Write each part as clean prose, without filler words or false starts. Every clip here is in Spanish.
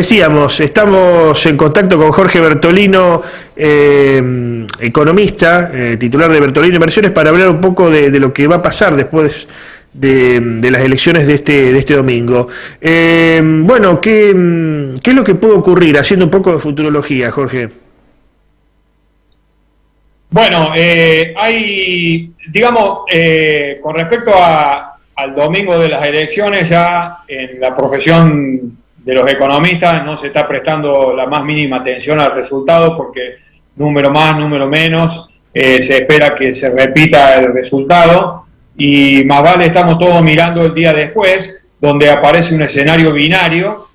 decíamos, estamos en contacto con Jorge Bertolino, economista, titular de Bertolino Inversiones, para hablar un poco de lo que va a pasar después de las elecciones de este domingo. Bueno, ¿qué es lo que puede ocurrir? Haciendo un poco de futurología, Jorge. Bueno, con respecto al domingo de las elecciones, ya en la profesión de los economistas no se está prestando la más mínima atención al resultado, porque número más, número menos, se espera que se repita el resultado, y más vale estamos todos mirando el día después, donde aparece un escenario binario.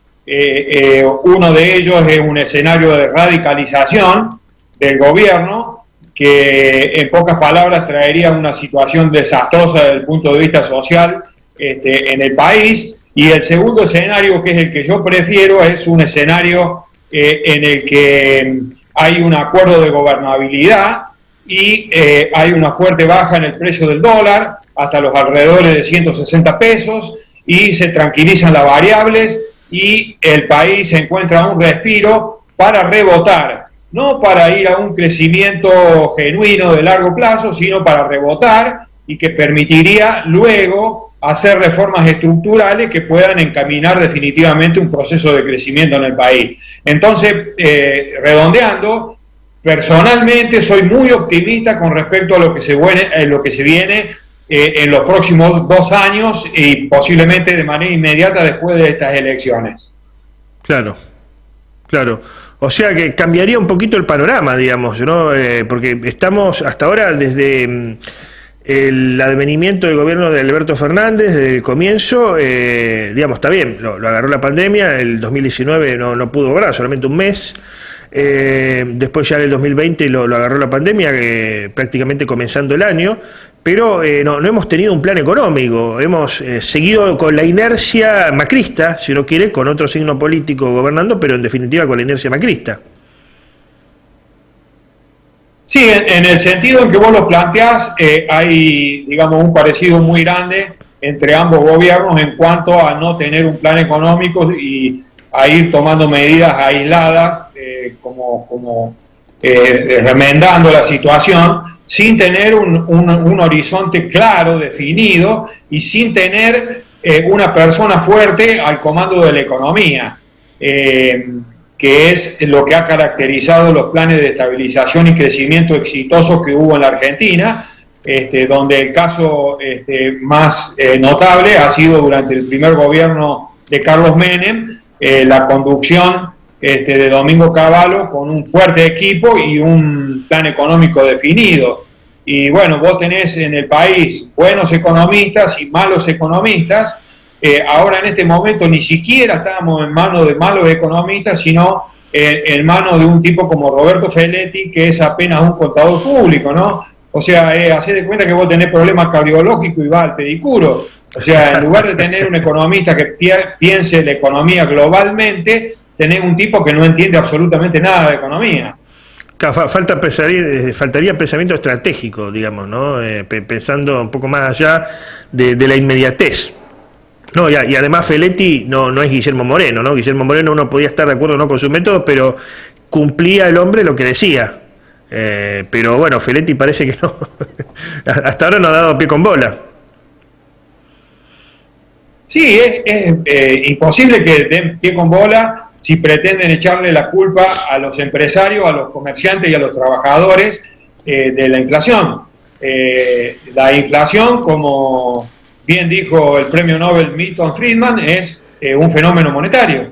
Uno de ellos es un escenario de radicalización del gobierno, que en pocas palabras traería una situación desastrosa desde el punto de vista social en el país. Y el segundo escenario, que es el que yo prefiero, es un escenario en el que hay un acuerdo de gobernabilidad y hay una fuerte baja en el precio del dólar, hasta los alrededores de 160 pesos, y se tranquilizan las variables y el país encuentra un respiro para rebotar, no para ir a un crecimiento genuino de largo plazo, sino para rebotar, y que permitiría luego hacer reformas estructurales que puedan encaminar definitivamente un proceso de crecimiento en el país. Entonces, redondeando, personalmente soy muy optimista con respecto a lo que se viene en los próximos 2 años, y posiblemente de manera inmediata después de estas elecciones. Claro, claro. O sea que cambiaría un poquito el panorama, digamos, ¿no? Porque estamos hasta ahora desde el advenimiento del gobierno de Alberto Fernández, desde el comienzo, digamos, está bien, lo agarró la pandemia, el 2019 no pudo obrar, solamente un mes. Después ya en el 2020 lo agarró la pandemia, prácticamente comenzando el año, pero no hemos tenido un plan económico, hemos seguido con la inercia macrista, si uno quiere, con otro signo político gobernando, pero en definitiva con la inercia macrista. Sí, en el sentido en que vos lo planteás, hay, digamos, un parecido muy grande entre ambos gobiernos en cuanto a no tener un plan económico y a ir tomando medidas aisladas, remendando la situación, sin tener un horizonte claro, definido, y sin tener una persona fuerte al comando de la economía, que es lo que ha caracterizado los planes de estabilización y crecimiento exitosos que hubo en la Argentina, donde el caso más notable ha sido durante el primer gobierno de Carlos Menem, la conducción de Domingo Cavallo, con un fuerte equipo y un plan económico definido. Y bueno, vos tenés en el país buenos economistas y malos economistas. Ahora en este momento ni siquiera estábamos en manos de malos economistas, sino en manos de un tipo como Roberto Feletti, que es apenas un contador público, ¿no? O sea, hacé de cuenta que vos tenés problemas cardiológicos y vas al pedicuro. O sea, en lugar de tener un economista que piense la economía globalmente, tenés un tipo que no entiende absolutamente nada de economía. Faltaría pensamiento estratégico, digamos, ¿no? Pensando un poco más allá de la inmediatez. No, y además Feletti no es Guillermo Moreno, ¿no? Guillermo Moreno uno podía estar de acuerdo no con sus métodos, pero cumplía el hombre lo que decía. Pero bueno, Feletti parece que no. Hasta ahora no ha dado pie con bola. Sí, es imposible que den pie con bola si pretenden echarle la culpa a los empresarios, a los comerciantes y a los trabajadores de la inflación. La inflación, como bien dijo el premio Nobel Milton Friedman, es un fenómeno monetario.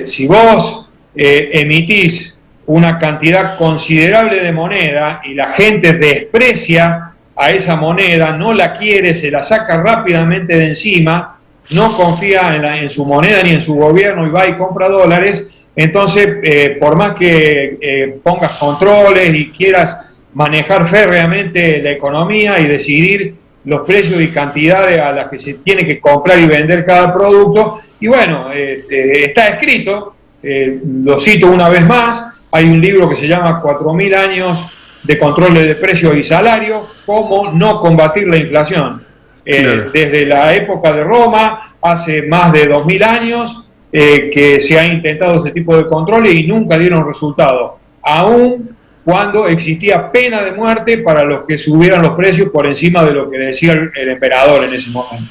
Si vos emitís una cantidad considerable de moneda y la gente desprecia a esa moneda, no la quiere, se la saca rápidamente de encima, no confía en su moneda ni en su gobierno y va y compra dólares, entonces por más que pongas controles y quieras manejar férreamente la economía y decidir los precios y cantidades a las que se tiene que comprar y vender cada producto, y bueno, está escrito, lo cito una vez más, hay un libro que se llama 4.000 años de controles de precios y salarios, cómo no combatir la inflación. Desde la época de Roma, hace más de 2.000 años, que se ha intentado este tipo de controles y nunca dieron resultado, aún cuando existía pena de muerte para los que subieran los precios por encima de lo que decía el emperador en ese momento.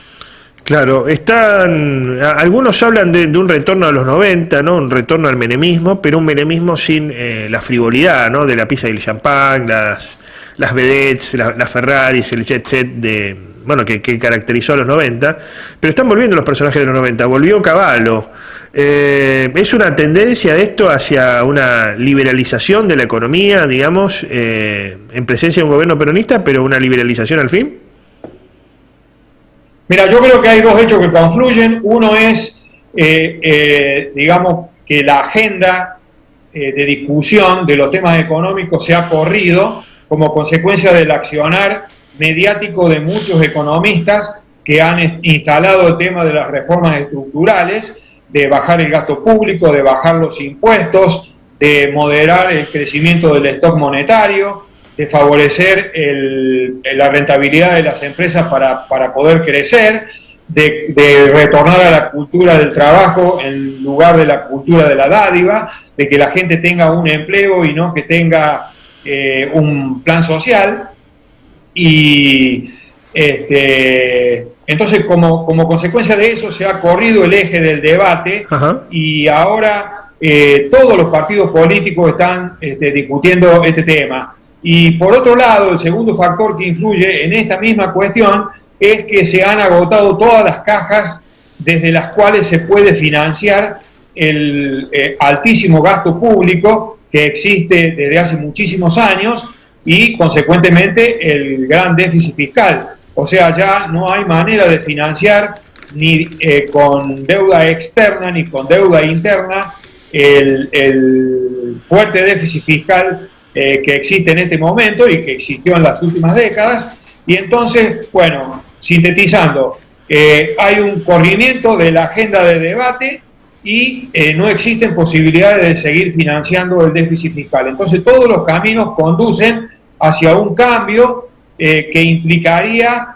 Claro, algunos hablan de un retorno a los 90, ¿no? Un retorno al menemismo, pero un menemismo sin la frivolidad, ¿no? De la pizza y el champán, las vedettes, las Ferraris, el jet set que caracterizó a los 90, pero están volviendo los personajes de los 90, volvió Cavallo. ¿Es una tendencia de esto hacia una liberalización de la economía, digamos, en presencia de un gobierno peronista, pero una liberalización al fin? Mira, yo creo que hay dos hechos que confluyen. Uno es, digamos, que la agenda de discusión de los temas económicos se ha corrido como consecuencia del accionar mediático de muchos economistas que han instalado el tema de las reformas estructurales, de bajar el gasto público, de bajar los impuestos, de moderar el crecimiento del stock monetario, de favorecer la rentabilidad de las empresas para poder crecer, de retornar a la cultura del trabajo en lugar de la cultura de la dádiva, de que la gente tenga un empleo y no que tenga un plan social. Y entonces como consecuencia de eso se ha corrido el eje del debate. Ajá. Y ahora todos los partidos políticos están discutiendo este tema. Y por otro lado, el segundo factor que influye en esta misma cuestión es que se han agotado todas las cajas desde las cuales se puede financiar el altísimo gasto público que existe desde hace muchísimos años y consecuentemente el gran déficit fiscal. O sea, ya no hay manera de financiar ni con deuda externa ni con deuda interna el fuerte déficit fiscal que existe en este momento y que existió en las últimas décadas. Y entonces, bueno, sintetizando, hay un corrimiento de la agenda de debate y no existen posibilidades de seguir financiando el déficit fiscal. Entonces todos los caminos conducen hacia un cambio que implicaría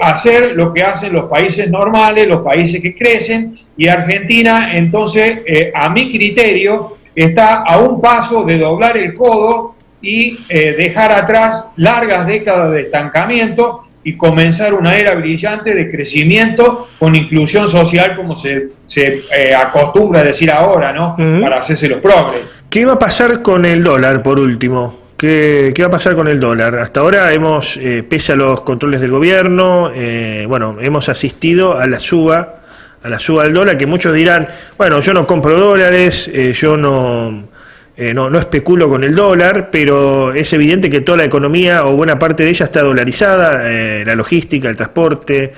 hacer lo que hacen los países normales, los países que crecen, y Argentina entonces, a mi criterio, está a un paso de doblar el codo y dejar atrás largas décadas de estancamiento y comenzar una era brillante de crecimiento con inclusión social, como se acostumbra a decir ahora, ¿no? Uh-huh. Para hacerse los progres. ¿Qué va a pasar con el dólar, por último? ¿Qué va a pasar con el dólar? Hasta ahora hemos, pese a los controles del gobierno, hemos asistido a la suba del dólar, que muchos dirán, bueno, yo no compro dólares, yo no especulo con el dólar, pero es evidente que toda la economía o buena parte de ella está dolarizada, la logística, el transporte,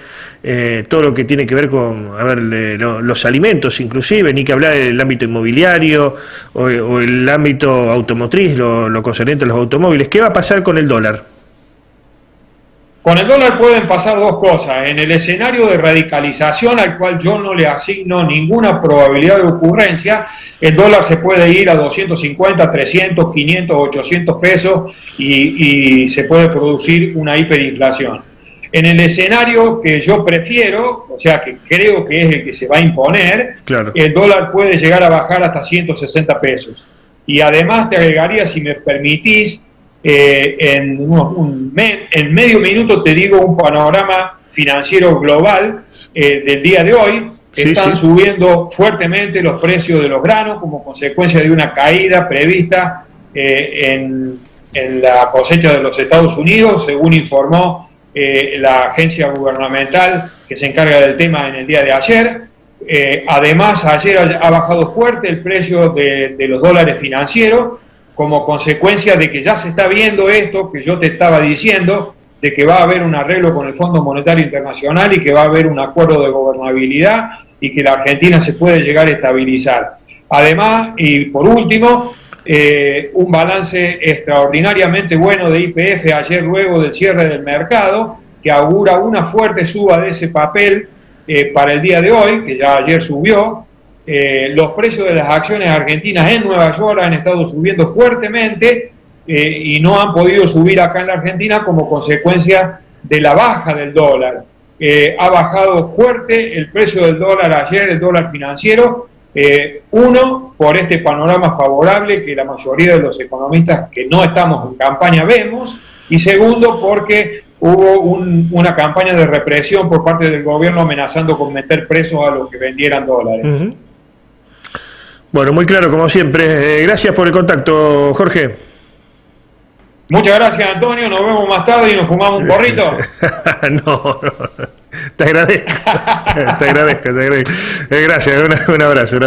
todo lo que tiene que ver con los alimentos inclusive, ni que hablar del ámbito inmobiliario o el ámbito automotriz, lo concerniente a los automóviles. ¿Qué va a pasar con el dólar? Con el dólar pueden pasar dos cosas. En el escenario de radicalización, al cual yo no le asigno ninguna probabilidad de ocurrencia, el dólar se puede ir a 250, 300, 500, 800 pesos y se puede producir una hiperinflación. En el escenario que yo prefiero, o sea, que creo que es el que se va a imponer, claro, el dólar puede llegar a bajar hasta 160 pesos. Y además te agregaría, si me permitís, en medio minuto te digo un panorama financiero global del día de hoy. Están subiendo fuertemente los precios de los granos como consecuencia de una caída prevista en la cosecha de los Estados Unidos, según informó la agencia gubernamental que se encarga del tema en el día de ayer. Además, ayer ha bajado fuerte el precio de los dólares financieros, como consecuencia de que ya se está viendo esto que yo te estaba diciendo, de que va a haber un arreglo con el Fondo Monetario Internacional y que va a haber un acuerdo de gobernabilidad y que la Argentina se puede llegar a estabilizar. Además, y por último, un balance extraordinariamente bueno de YPF ayer luego del cierre del mercado, que augura una fuerte suba de ese papel para el día de hoy, que ya ayer subió. Los precios de las acciones argentinas en Nueva York han estado subiendo fuertemente y no han podido subir acá en la Argentina como consecuencia de la baja del dólar. ha bajado fuerte el precio del dólar ayer, el dólar financiero. Uno, por este panorama favorable que la mayoría de los economistas que no estamos en campaña vemos, y segundo, porque hubo una campaña de represión por parte del gobierno amenazando con meter presos a los que vendieran dólares. Uh-huh. Bueno, muy claro como siempre. Gracias por el contacto, Jorge. Muchas gracias, Antonio. Nos vemos más tarde y nos fumamos un porrito. No. Te agradezco. Te agradezco. Gracias. Un abrazo.